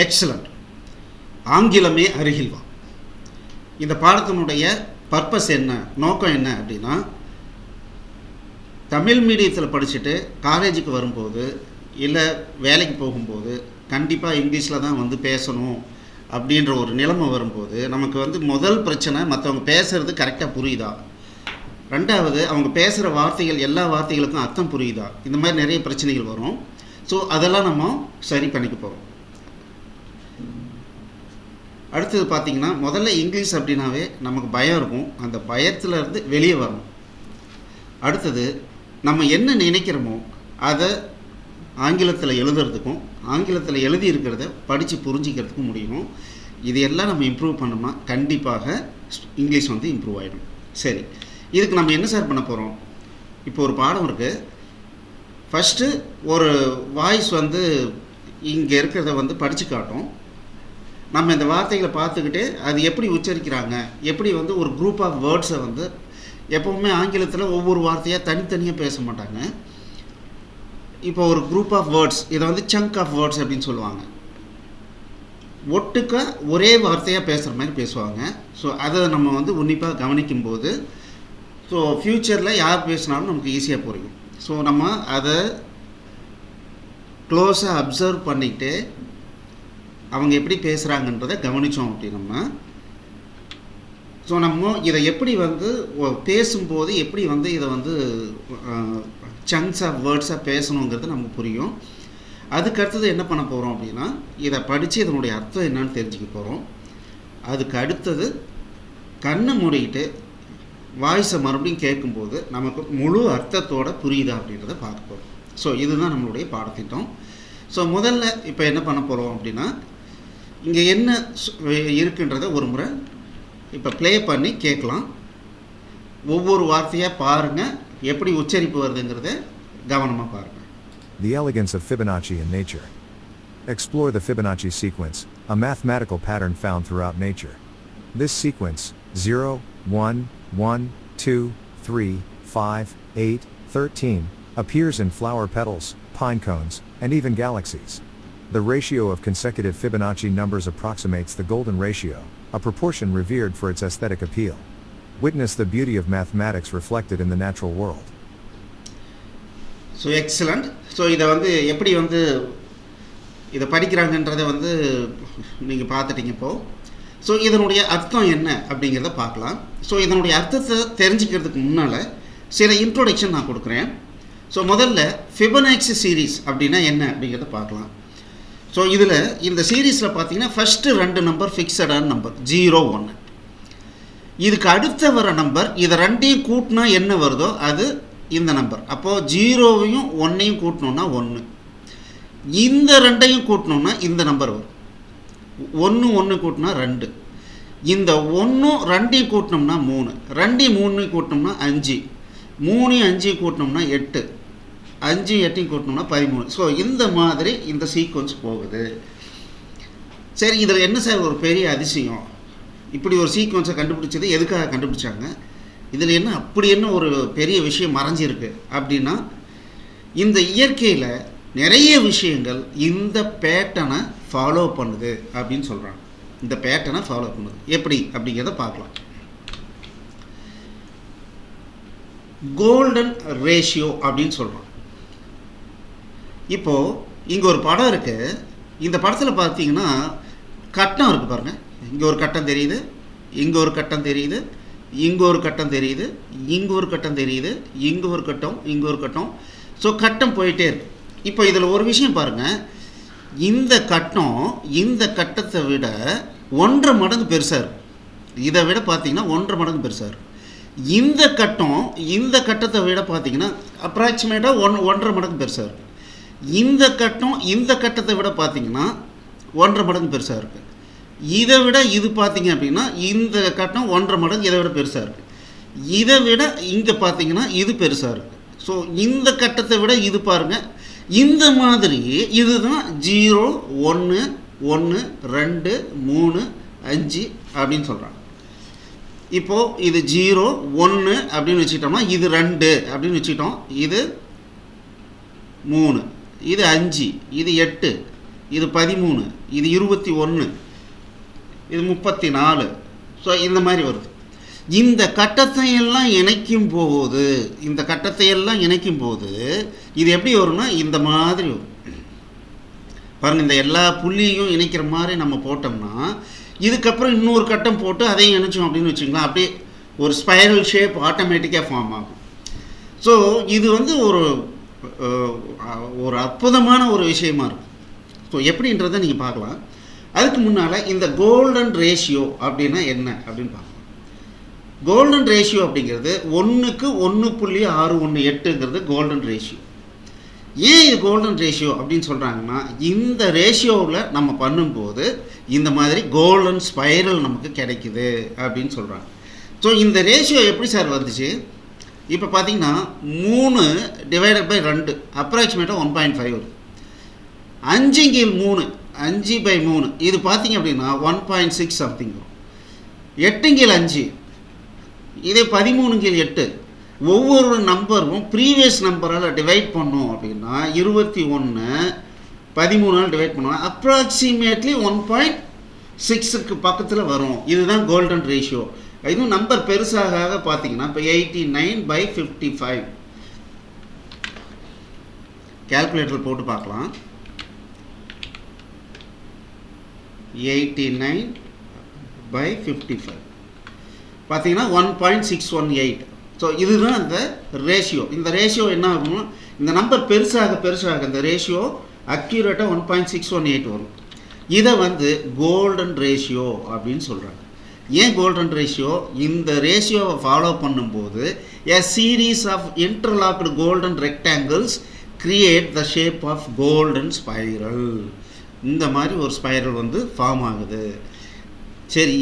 Excellent. ஆங்கிலமே அருகில் வா. இந்த பாடத்தினுடைய பர்பஸ் என்ன, நோக்கம் என்ன அப்படின்னா, தமிழ் மீடியத்தில் படிச்சுட்டு காலேஜுக்கு வரும்போது இல்லை வேலைக்கு போகும்போது கண்டிப்பாக இங்கிலீஷில் தான் வந்து பேசணும் அப்படின்ற ஒரு நிலைமை வரும்போது நமக்கு வந்து முதல் பிரச்சனை மற்றவங்க பேசுகிறது கரெக்டாக புரியுதா, ரெண்டாவது அவங்க பேசுகிற வார்த்தைகள் எல்லா வார்த்தைகளுக்கும் அர்த்தம் புரியுதா, இந்த மாதிரி நிறைய பிரச்சனைகள் வரும். ஸோ அதெல்லாம் நம்ம சரி பண்ணிக்க போகிறோம். அடுத்தது பார்த்திங்கன்னா, முதல்ல இங்கிலீஷ் அப்படின்னாவே நமக்கு பயம் இருக்கும். அந்த பயத்தில் இருந்து வெளியே வரணும். அடுத்தது நம்ம என்ன நினைக்கிறோமோ அதை ஆங்கிலத்தில் எழுதுறதுக்கும் ஆங்கிலத்தில் எழுதி இருக்கிறத படித்து புரிஞ்சிக்கிறதுக்கும் முடியும். இது எல்லாம் நம்ம இம்ப்ரூவ் பண்ணோம்னா கண்டிப்பாக இங்கிலீஷ் வந்து இம்ப்ரூவ் ஆகிடும். சரி, இதுக்கு நம்ம என்ன சார் பண்ண போகிறோம்? இப்போ ஒரு பாடம் இருக்குது. ஃபஸ்ட்டு ஒரு வாய்ஸ் வந்து இங்கே இருக்கிறத வந்து படித்து காட்டும். நம்ம இந்த வார்த்தைகளை பார்த்துக்கிட்டு அது எப்படி உச்சரிக்கிறாங்க, எப்படி வந்து ஒரு குரூப் ஆஃப் வேர்ட்ஸை வந்து எப்போவுமே ஆங்கிலத்தில் ஒவ்வொரு வார்த்தையாக தனித்தனியாக பேச மாட்டாங்க. இப்போ ஒரு குரூப் ஆஃப் வேர்ட்ஸ், இதை வந்து சங்க் ஆஃப் வேர்ட்ஸ் அப்படின்னு சொல்லுவாங்க. ஒட்டுக்க ஒரே வார்த்தையாக பேசுகிற மாதிரி பேசுவாங்க. ஸோ அதை நம்ம வந்து உன்னிப்பாக கவனிக்கும்போது ஸோ ஃப்யூச்சரில் யார் பேசினாலும் நமக்கு ஈஸியாக புரியும். ஸோ நம்ம அதை க்ளோஸாக அப்சர்வ் பண்ணிக்கிட்டு அவங்க எப்படி பேசுகிறாங்கன்றதை கவனித்தோம் அப்படின்னா ஸோ நம்ம இதை எப்படி வந்து பேசும்போது எப்படி வந்து இதை வந்து சங்க்ஸ் ஆஃப் வேர்ட்ஸாக பேசணுங்கிறது நமக்கு புரியும். அதுக்கு அடுத்தது என்ன பண்ண போகிறோம் அப்படின்னா, இதை படித்து இதனுடைய அர்த்தம் என்னன்னு தெரிஞ்சுக்க போகிறோம். அதுக்கு அடுத்தது கண்ணை மூடிக்கிட்டு வாய்ஸை மறுபடியும் கேட்கும்போது நமக்கு முழு அர்த்தத்தோடு புரியுதா அப்படின்றத பார்க்க போகிறோம். ஸோ இதுதான் நம்மளுடைய பாடத்திட்டம். ஸோ முதல்ல இப்போ என்ன பண்ண போகிறோம் அப்படின்னா, இங்கே என்ன இருக்குன்றதை ஒரு முறை இப்போ ப்ளே பண்ணி கேட்கலாம். ஒவ்வொரு வார்த்தையாக பாருங்கள், எப்படி உச்சரிப்பு வருதுங்கிறத கவனமாக பாருங்கள். The elegance of Fibonacci in nature. Explore the Fibonacci sequence, a mathematical pattern found throughout nature. This sequence, 0, 1, 1, 2, 3, 5, 8, 13, appears in flower petals, pinecones, and even galaxies. The ratio of consecutive Fibonacci numbers approximates the golden ratio, a proportion revered for its aesthetic appeal. Witness the beauty of mathematics reflected in the natural world. So excellent. So இதை வந்து எப்படி வந்து இதை படிக்கிறாங்கன்றதை வந்து நீங்கள் பார்த்துட்டீங்க இப்போது. So இதனுடைய அர்த்தம் என்ன அப்படிங்கிறத பார்க்கலாம். ஸோ இதனுடைய அர்த்தத்தை தெரிஞ்சுக்கிறதுக்கு முன்னால் சில இன்ட்ரோடக்ஷன் நான் கொடுக்குறேன். ஸோ முதல்ல ஃபிபனாக்சி சீரீஸ் அப்படின்னா என்ன அப்படிங்கிறத பார்க்கலாம். ஸோ இதில் இந்த சீரீஸில் பார்த்தீங்கன்னா ஃபஸ்ட்டு 2 நம்பர் ஃபிக்ஸடான நம்பர் 0, 1. இதுக்கு அடுத்த வர நம்பர் இதை ரெண்டையும் கூட்டினா என்ன வருதோ அது இந்த நம்பர். அப்போது 0வையும் 1ஐயும் கூட்டினோன்னா 1, இந்த 2ஐயும் கூட்டினோன்னா இந்த நம்பர் வரும். 1 1 கூட்டினா 2, இந்த 1 2ஐயும் கூட்டினோம்னா 3, 2ஐயும் 3ஐயும் கூட்டினோம்னா 5, 3ஐயும் 5ஐயும் கூட்டினோம்னா 8, 5 8ஐயும் கூட்டினோம்னா 13. ஸோ இந்த மாதிரி இந்த சீக்வன்ஸ் போகுது. சரி, இதில் என்ன சார் ஒரு பெரிய அதிசயம்? இப்படி ஒரு சீக்வன்ஸை கண்டுபிடிச்சது எதுக்காக கண்டுபிடிச்சாங்க? இதில் என்ன அப்படி என்ன ஒரு பெரிய விஷயம் மறைஞ்சிருக்கு அப்படின்னா, இந்த இயற்கையில் நிறைய விஷயங்கள் இந்த பேட்டர்னை ஃபாலோ பண்ணுது அப்படின்னு சொல்கிறாங்க. இந்த பேட்டர்னை ஃபாலோ பண்ணுது எப்படி அப்படிங்கிறத பார்க்கலாம். கோல்டன் ரேஷியோ அப்படின்னு சொல்கிறோம். இப்போது இங்கே ஒரு படம் இருக்குது. இந்த படத்தில் பார்த்தீங்கன்னா கட்டம் இருக்குது பாருங்கள். இங்கே ஒரு கட்டம் தெரியுது, இங்கே ஒரு கட்டம் தெரியுது, இங்கே ஒரு கட்டம் தெரியுது, இங்கே ஒரு கட்டம் தெரியுது, இங்கே ஒரு கட்டம், இங்கே ஒரு கட்டம். ஸோ கட்டம் போயிட்டே இருக்கு. இப்போ இதில் ஒரு விஷயம் பாருங்கள். இந்த கட்டம் இந்த கட்டத்தை விட 1.5 மடங்கு பெருசாக இருக்கும். இதை விட பார்த்தீங்கன்னா 1.5 மடங்கு பெருசாக இருக்கும். இந்த கட்டம் இந்த கட்டத்தை விட பார்த்தீங்கன்னா அப்ராக்சிமேட்டாக 1.5 மடங்கு பெருசாக இருக்கும். இந்த கட்டம் இந்த கட்டத்தை விட பார்த்தீங்கன்னா 1.5 மடங்கு பெருசாக இருக்குது. இதை விட இது பார்த்தீங்க அப்படின்னா இந்த கட்டம் 1.5 மடங்கு இதை விட பெருசாக இருக்குது. இதை விட இங்கே பார்த்தீங்கன்னா இது பெருசாக இருக்குது. ஸோ இந்த கட்டத்தை விட இது பாருங்கள். இந்த மாதிரி இதுதான் 0 1 1 2 3 5 அப்படின்னு சொல்கிறாங்க. இப்போது இது 0 1 அப்படின்னு வச்சுக்கிட்டோம்னா இது 2 அப்படின்னு வச்சுக்கிட்டோம், இது 3, இது 5, இது 8, இது 13, இது 21, இது 34. ஸோ இந்த மாதிரி வருது. இந்த கட்டத்தையெல்லாம் இணைக்கும் போது இது எப்படி வரும்னா இந்த மாதிரி வரும் பாருங்கள். இந்த எல்லா புள்ளியும் இணைக்கிற மாதிரி நம்ம போட்டோம்னா இதுக்கப்புறம் இன்னொரு கட்டம் போட்டு அதையும் இணைச்சோம் அப்படின்னு வச்சுக்கலாம். அப்படியே ஒரு ஸ்பைரல் ஷேப் ஆட்டோமேட்டிக்காக ஃபார்ம் ஆகும். ஸோ இது வந்து ஒரு அற்புதமான ஒரு விஷயமா இருக்கும். ஸோ எப்படின்றத நீங்கள் பார்க்கலாம். அதுக்கு முன்னால் இந்த கோல்டன் ரேஷியோ அப்படின்னா என்ன அப்படின்னு பார்க்கலாம். கோல்டன் ரேஷியோ அப்படிங்கிறது 1க்கு 1.618ங்கிறது கோல்டன் ரேஷியோ. ஏன் இது கோல்டன் ரேஷியோ அப்படின்னு சொல்கிறாங்கன்னா, இந்த ரேஷியோவில் நம்ம பண்ணும்போது இந்த மாதிரி கோல்டன் ஸ்பைரல் நமக்கு கிடைக்குது அப்படின்னு சொல்கிறாங்க. ஸோ இந்த ரேஷியோ எப்படி சார் வந்துச்சு? இப்போ பார்த்தீங்கன்னா 3/2 அப்ராக்சிமேட்டாக 1.5 வரும். 5/3 5/3 இது பார்த்தீங்க அப்படின்னா 1.6 சம்திங் வரும். 8/5 இதே 13/8 ஒவ்வொரு நம்பரும் ப்ரீவியஸ் நம்பரால் டிவைட் பண்ணோம் அப்படின்னா 21 13ஆல் டிவைட் பண்ணுவோம். அப்ராக்சிமேட்லி 1.6க்கு பக்கத்தில் வரும். இதுதான் கோல்டன் ரேஷியோ. இதுவும் நம்பர் பெருசாக பார்த்தீங்கன்னா இப்போ 89/55 கால்குலேட்டர் போட்டு பார்க்கலாம். 89/55 பார்த்தீங்கன்னா 1.618. ஸோ இதுதான் இந்த ரேஷியோ. இந்த ரேஷியோ என்ன ஆகும்னா, இந்த நம்பர் பெருசாக இந்த ரேஷியோ அக்யூரேட்டாக 1.618 வரும். இதை வந்து கோல்டன் ரேஷியோ அப்படின்னு சொல்கிறாங்க. ஏன் கோல்டன் ரேஷியோ? இந்த ரேஷியோவை ஃபாலோ பண்ணும்போது a series of interlocked golden rectangles create the shape of golden spiral. இந்த மாதிரி ஒரு ஸ்பைரல் வந்து ஃபார்ம் ஆகுது. சரி,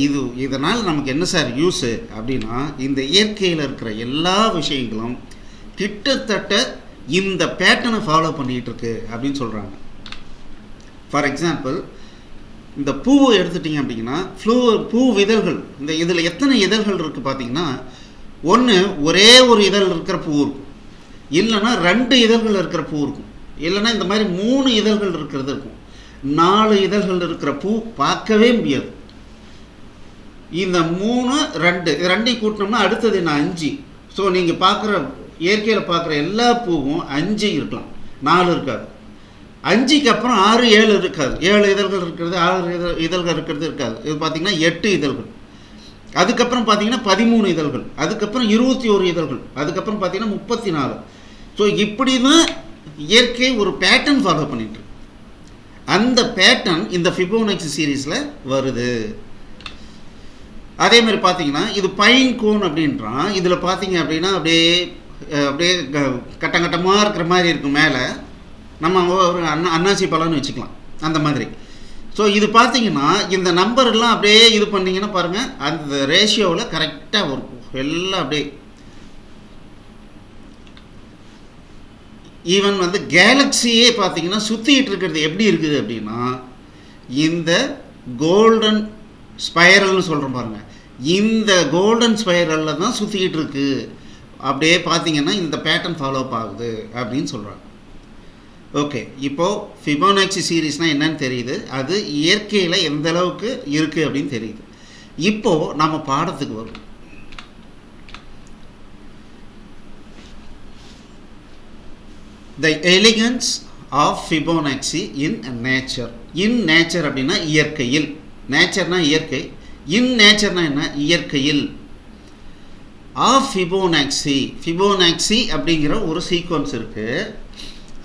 இதனால் நமக்கு என்ன சார் யூஸு அப்படின்னா, இந்த இயற்கையில் இருக்கிற எல்லா விஷயங்களும் கிட்டத்தட்ட இந்த பேட்டர்னை ஃபாலோ பண்ணிகிட்டு இருக்கு அப்படின்னு சொல்கிறாங்க. ஃபார் எக்ஸாம்பிள், இந்த பூவை எடுத்துட்டிங்க அப்படின்னா பூ இதழ்கள், இந்த இதில் எத்தனை இதழ்கள் இருக்குது பார்த்தீங்கன்னா, ஒரே ஒரு இதழ் இருக்கிற பூ இருக்கும், இல்லைன்னா 2 இதழ்கள் இருக்கிற பூ இருக்கும், இல்லைன்னா இந்த மாதிரி 3 இதழ்கள் இருக்கிறது இருக்கும். 4 இதழ்கள் இருக்கிற பூ பார்க்கவே முடியாது. இந்த 3 2 இது 2ஐயும் கூட்டினோம்னா அடுத்தது என்ன? 5. ஸோ நீங்கள் பார்க்குற இயற்கையில் பார்க்குற எல்லா பூவும் 5 இருக்கலாம், 4 இருக்காது. 5க்கு அப்புறம் 6 7 இருக்காது. 7 இதழ்கள் இருக்கிறது, 6 இதழ்கள் இருக்கிறது இருக்காது. இது பார்த்திங்கன்னா 8 இதழ்கள். அதுக்கப்புறம் பார்த்திங்கன்னா 13 இதழ்கள். அதுக்கப்புறம் 21 இதழ்கள். அதுக்கப்புறம் பார்த்திங்கன்னா 34. ஸோ இப்படி தான் இயற்கை ஒரு பேட்டர்ன் ஃபாலோ பண்ணிட்டு. அந்த பேட்டர்ன் இந்த ஃபிபோனாச்சி சீரீஸில் வருது. அதே மாதிரி பார்த்தீங்கன்னா இது பைன் கோன் அப்படின்றான். இதில் பார்த்தீங்க அப்படின்னா அப்படியே கட்டமாக இருக்கிற மாதிரி இருக்கும். மேலே நம்ம ஒரு அன்னாசி பழம்னு வச்சுக்கலாம், அந்த மாதிரி. ஸோ இது பார்த்தீங்கன்னா இந்த நம்பர் எல்லாம் அப்படியே இது பண்ணிங்கன்னா பாருங்கள், அந்த ரேஷியோவில் கரெக்டாக வரும். எல்லாம் அப்படியே ஈவன் வந்து கேலக்ஸியே பார்த்தீங்கன்னா சுற்றிக்கிட்டு இருக்கிறது எப்படி இருக்குது அப்படின்னா, இந்த கோல்டன் ஸ்பைரல்னு சொல்கிறோம் பாருங்கள், இந்த கோல்டன் ஸ்பைரலில் தான் சுற்றிக்கிட்டு இருக்கு. அப்படியே பார்த்தீங்கன்னா இந்த பேட்டர்ன் ஃபாலோ ஆகுது அப்படின்னு சொல்கிறாங்க. ஓகே, இப்போது ஃபிபோனாச்சி சீரீஸ்னால் என்னன்னு தெரியுது, அது இயற்கையில் எந்த அளவுக்கு இருக்குது அப்படின்னு தெரியுது. இப்போது நம்ம பாடத்துக்கு வரும். The elegance of Fibonacci in nature. In nature அப்படின்னா இயற்கையில். நேச்சர்னா இயற்கை. இன் நேச்சர்னா என்ன? இயற்கையில். ஆஃப் ஃபிபோனாக்சி அப்படிங்கிற ஒரு சீக்வன்ஸ் இருக்குது.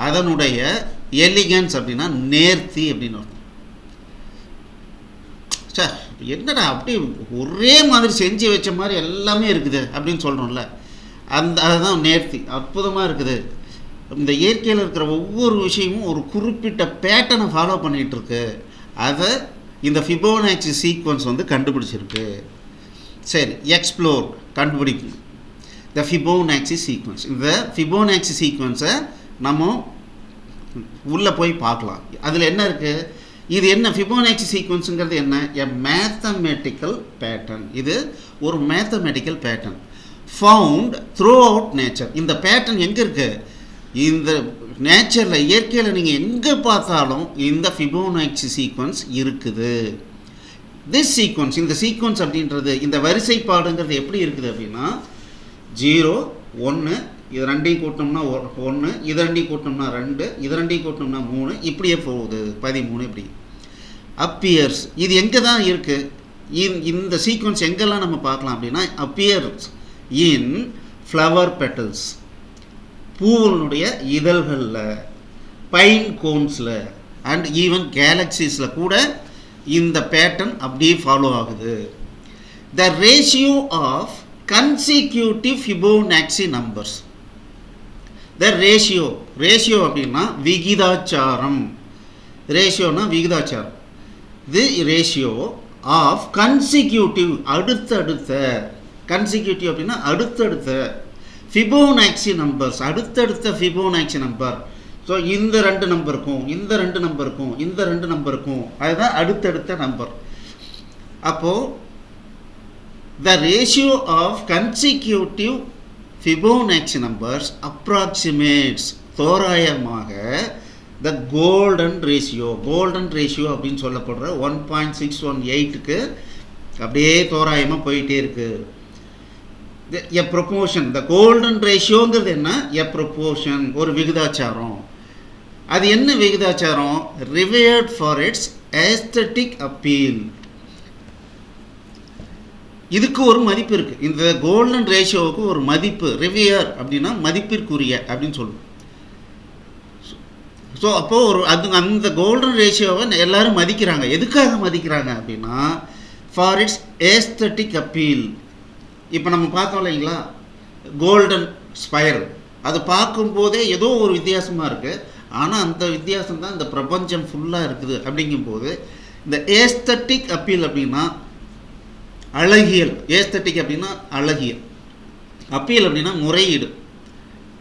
அதனுடைய எலிகன்ஸ் அப்படின்னா நேர்த்தி அப்படின்னு அர்த்தம். சார் என்னடா அப்படி ஒரே மாதிரி செஞ்சு வச்ச மாதிரி எல்லாமே இருக்குது அப்படின்னு சொல்கிறோம்ல, அதுதான் நேர்த்தி. அற்புதமாக இருக்குது. இந்த இயற்கையில் இருக்கிற ஒவ்வொரு விஷயமும் ஒரு குறிப்பிட்ட பேட்டர்னை ஃபாலோ பண்ணிகிட்ருக்கு. அதை இந்த ஃபிபோனாச்சி சீக்வன்ஸ் வந்து கண்டுபிடிச்சிருக்கு. சரி, எக்ஸ்ப்ளோர், கண்டுபிடிக்கும் த ஃபிபோனாச்சி சீக்வன்ஸ். இந்த ஃபிபோனாச்சி சீக்வன்ஸை நம்ம உள்ளே போய் பார்க்கலாம். அதில் என்ன இருக்குது? இது என்ன ஃபிபோனாச்சி சீக்வன்ஸுங்கிறது என்ன? எ மேத்தமெட்டிக்கல் பேட்டர்ன். இது ஒரு mathematical pattern found through out nature. இந்த பேட்டர்ன் எங்கே இருக்குது? இந்த நேச்சரில் இயற்கையில் நீங்கள் எங்கே பார்த்தாலும் இந்த ஃபிபோனாச்சி சீக்வன்ஸ் இருக்குது. திஸ் சீக்வன்ஸ், இந்த சீக்வன்ஸ் அப்படின்றது, இந்த வரிசைப்பாடுங்கிறது எப்படி இருக்குது அப்படின்னா 0 1 இது ரெண்டையும் கூட்டினோம்னா 1, இது ரெண்டையும் கூட்டினோம்னா 2, இது ரெண்டையும் கூட்டினோம்னா 3, இப்படியே போகுது 13 இப்படி அப்பியர்ஸ். இது எங்கே தான் இருக்குது? இந்த சீக்வன்ஸ் எங்கெல்லாம் நம்ம பார்க்கலாம் அப்படின்னா அப்பியர்ஸ் இன் ஃப்ளவர் பெட்டல்ஸ், பூவினுடைய இதழ்களில், பைன் கோன்ஸில் அண்ட் ஈவன் கேலக்சிஸில் கூட இந்த பேட்டர்ன் அப்படியே ஃபாலோ ஆகுது. The ratio of consecutive Fibonacci numbers. The ratio அப்படின்னா விகிதாச்சாரம். ரேஷியோனா விகிதாச்சாரம். தி ரேஷியோ ஆஃப் கன்சிக்யூட்டிவ் அடுத்தடுத்த, கன்சிக்யூட்டிவ் அப்படின்னா அடுத்தடுத்த ஃபிபோனாச்சி நம்பர்ஸ், அடுத்தடுத்த ஃபிபோனாச்சி நம்பர். ஸோ இந்த 2 நம்பருக்கும் இந்த 2 நம்பருக்கும் இந்த 2 நம்பருக்கும் அதுதான் அடுத்தடுத்த நம்பர். அப்போது the ratio of consecutive Fibonacci numbers approximates, தோராயமாக த கோல்டன் ரேஷியோ அப்படின்னு சொல்லப்படுற 1.618க்கு அப்படியே தோராயமாக போயிட்டே இருக்குது. எ ப்ரொப்போர்ஷன், த கோல்டன் ரேஷியோங்கிறது என்ன? எ ப்ரொப்போர்ஷன், ஒரு விகிதாச்சாரம். அது என்ன விகிதாச்சாரம்? ரிவேர்ட் ஃபார் இட்ஸ் ஏஸ்தட்டிக் அப்பீல். இதுக்கு ஒரு மதிப்பு இருக்குது. இந்த கோல்டன் ரேஷியோவுக்கு ஒரு மதிப்பு, ரிவியர் அப்படின்னா மதிப்பிற்குரிய அப்படின்னு சொல்லுவோம். ஸோ அப்போது அந்த கோல்டன் ரேஷியோவை எல்லாரும் மதிக்கிறாங்க. எதுக்காக மதிக்கிறாங்க அப்படின்னா ஃபார் இட்ஸ் ஏஸ்தட்டிக் அப்பீல். இப்போ நம்ம பார்த்தோம் இல்லைங்களா, கோல்டன் ஸ்பைரல், அது பார்க்கும்போதே ஏதோ ஒரு வித்தியாசமாக இருக்குது. ஆனால் அந்த வித்தியாசம் தான் இந்த பிரபஞ்சம் ஃபுல்லாக இருக்குது. அப்படிங்கும்போது இந்த ஏஸ்தட்டிக் அப்பீல் அப்படின்னா அழகியல். ஏஸ்தட்டிக் அப்படின்னா அழகியல், அப்பீல் அப்படின்னா முறையீடு.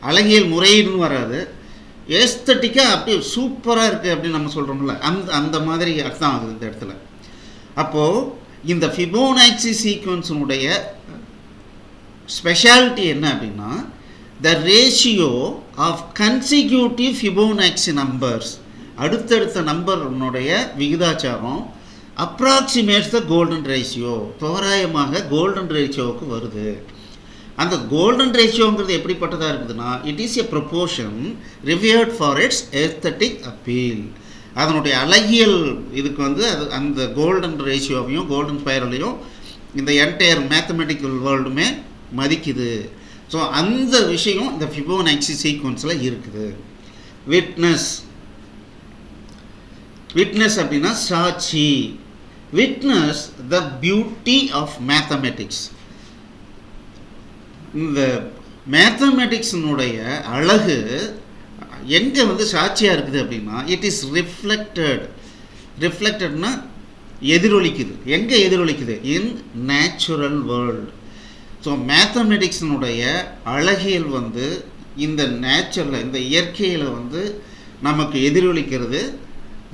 அழகியல் முறையீடுன்னு வராது, ஏஸ்தட்டிக்காக அப்படியே சூப்பராக இருக்குது அப்படின்னு நம்ம சொல்கிறோம்ல, அந்த மாதிரி அர்த்தம் ஆகுது இந்த இடத்துல. அப்போது இந்த ஃபிபோனாச்சி சீக்வன்ஸினுடைய ஸ்பெஷாலிட்டி என்ன அப்படின்னா the ratio of consecutive Fibonacci numbers, அடுத்தடுத்த நம்பருடைய விகிதாச்சாரம் அப்ராக்சிமேட்ஸ் த கோல்டன் ரேஷியோ, தோராயமாக கோல்டன் ரேஷியோவுக்கு வருது. அந்த கோல்டன் ரேஷியோங்கிறது எப்படிப்பட்டதாக இருக்குதுன்னா it is a proportion revered for its aesthetic appeal. அதனுடைய அழகியல் இதுக்கு வந்து அது அந்த கோல்டன் ரேஷியோவையும் கோல்டன் ஸ்பைரலையும் இந்த என்டையர் மேத்தமெட்டிக்கல் வேர்ல்டுமே மதிக்குது. ஸோ அந்த விஷயம் இந்த ஃபிபோனாச்சி சீக்வன்ஸில் இருக்குது. விட்னஸ் அப்படின்னா சாட்சி. Witness the beauty of mathematics. இந்த மேத்தமெட்டிக்ஸினுடைய அழகு எங்கே வந்து சாட்சியாக இருக்குது அப்படின்னா இட் இஸ் ரிஃப்ளெக்டட்னா எதிரொலிக்குது. எங்கே எதிரொலிக்குது? In natural world. ஸோ மேத்தமெட்டிக்ஸினுடைய அழகியல் வந்து இந்த நேச்சரில், இந்த இயற்கையில் வந்து நமக்கு எதிரொலிக்கிறது.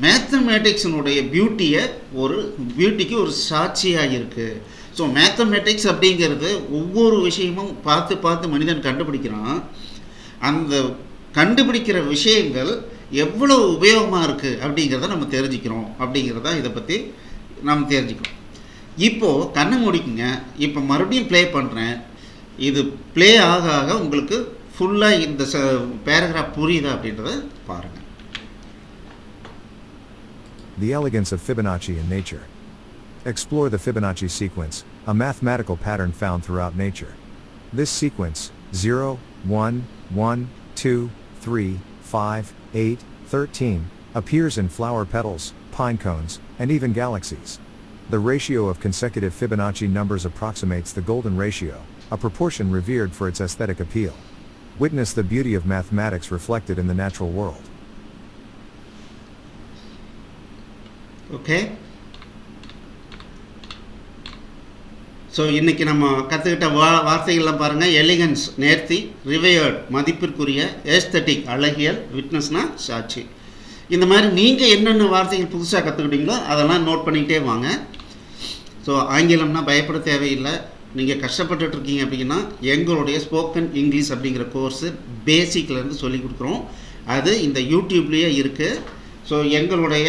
மேத்தமெட்டிக்ஸினுடைய பியூட்டிக்கு ஒரு சாட்சியாக இருக்குது. ஸோ மேத்தமெட்டிக்ஸ் அப்படிங்கிறது ஒவ்வொரு விஷயமும் பார்த்து மனிதன் கண்டுபிடிக்கிறான். அந்த கண்டுபிடிக்கிற விஷயங்கள் எவ்வளோ உபயோகமாக இருக்குது அப்படிங்கிறத நம்ம தெரிஞ்சுக்கிறோம். அப்படிங்கிறத இதை பற்றி நம்ம தெரிஞ்சுக்கிறோம். இப்போது கண்ணை மூடிக்குங்க. இப்போ மறுபடியும் ப்ளே பண்ணுறேன். இது ப்ளே ஆக ஆக உங்களுக்கு ஃபுல்லாக இந்த பேராகிராஃப் புரியுதா அப்படின்றத பாருங்கள். The elegance of Fibonacci in nature. Explore the Fibonacci sequence, a mathematical pattern found throughout nature. This sequence, 0, 1, 1, 2, 3, 5, 8, 13, appears in flower petals, pinecones, and even galaxies. The ratio of consecutive Fibonacci numbers approximates the golden ratio, a proportion revered for its aesthetic appeal. Witness the beauty of mathematics reflected in the natural world. Okay, so இன்றைக்கி நம்ம கற்றுக்கிட்ட வார்த்தைகள்லாம் பாருங்கள். Elegance நேர்த்தி, ரிவேர்ட் மதிப்பிற்குரிய, aesthetic அழகியல், விட்னஸ்னால் சாட்சி. இந்த மாதிரி நீங்கள் என்னென்ன வார்த்தைகள் புதுசாக கற்றுக்கிட்டீங்களோ அதெல்லாம் நோட் பண்ணிக்கிட்டே வாங்க. ஸோ ஆங்கிலம்னா பயப்பட தேவையில்லை. நீங்கள் கஷ்டப்பட்டுட்ருக்கீங்க அப்படின்னா எங்களுடைய ஸ்போக்கன் இங்கிலீஷ் அப்படிங்கிற கோர்ஸு பேசிக்லேருந்து சொல்லிக் கொடுக்குறோம். அது இந்த யூடியூப்லேயே இருக்குது. ஸோ எங்களுடைய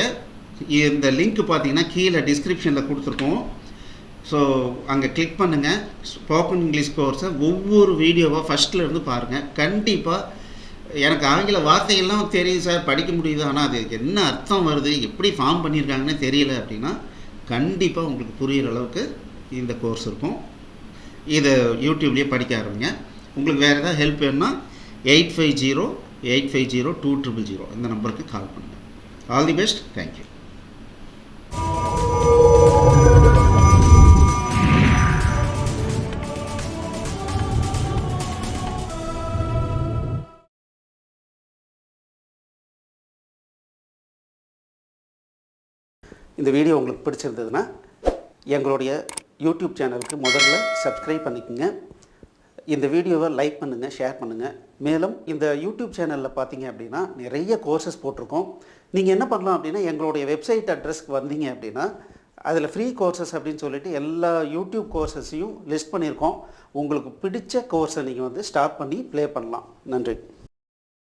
இந்த லிங்க் பார்த்தீங்கன்னா கீழே டிஸ்கிரிப்ஷனில் கொடுத்துருக்கோம். ஸோ அங்கே கிளிக் பண்ணுங்கள். ஸ்போக்கன் இங்கிலீஷ் கோர்ஸை ஒவ்வொரு வீடியோவாக ஃபஸ்ட்லேருந்து பாருங்கள். கண்டிப்பாக எனக்கு ஆங்கில வார்த்தைகள்லாம் தெரியும் சார், படிக்க முடியுது, ஆனால் அது என்ன அர்த்தம் வருது, எப்படி ஃபார்ம் பண்ணியிருக்காங்கன்னு தெரியல அப்படின்னா கண்டிப்பாக உங்களுக்கு புரிகிற அளவுக்கு இந்த கோர்ஸ் இருக்கும். இதை யூடியூப்லேயே படிக்க ஆரம்பிங்க. உங்களுக்கு வேறு ஏதாவது ஹெல்ப் வேணும்னா 8508502000 இந்த நம்பருக்கு கால் பண்ணுங்கள். All the best. தேங்க்யூ. இந்த வீடியோ உங்களுக்கு பிடிச்சிருந்ததுன்னா எங்களுடைய யூடியூப் சேனலுக்கு முதல்ல சப்ஸ்கிரைப் பண்ணிக்கோங்க. இந்த வீடியோவை லைக் பண்ணுங்கள், ஷேர் பண்ணுங்கள். மேலும் இந்த யூடியூப் சேனலில் பார்த்தீங்க அப்படின்னா நிறைய கோர்சஸ் போட்டிருக்கோம். நீங்கள் என்ன பண்ணலாம் அப்படின்னா எங்களுடைய வெப்சைட் அட்ரஸ்க்கு வந்தீங்க அப்படின்னா அதில் ஃப்ரீ கோர்சஸ் அப்படின்னு சொல்லிட்டு எல்லா யூடியூப் கோர்சஸையும் லிஸ்ட் பண்ணியிருக்கோம். உங்களுக்கு பிடிச்ச கோர்ஸை நீங்கள் ஸ்டார்ட் பண்ணி ப்ளே பண்ணலாம். நன்றி.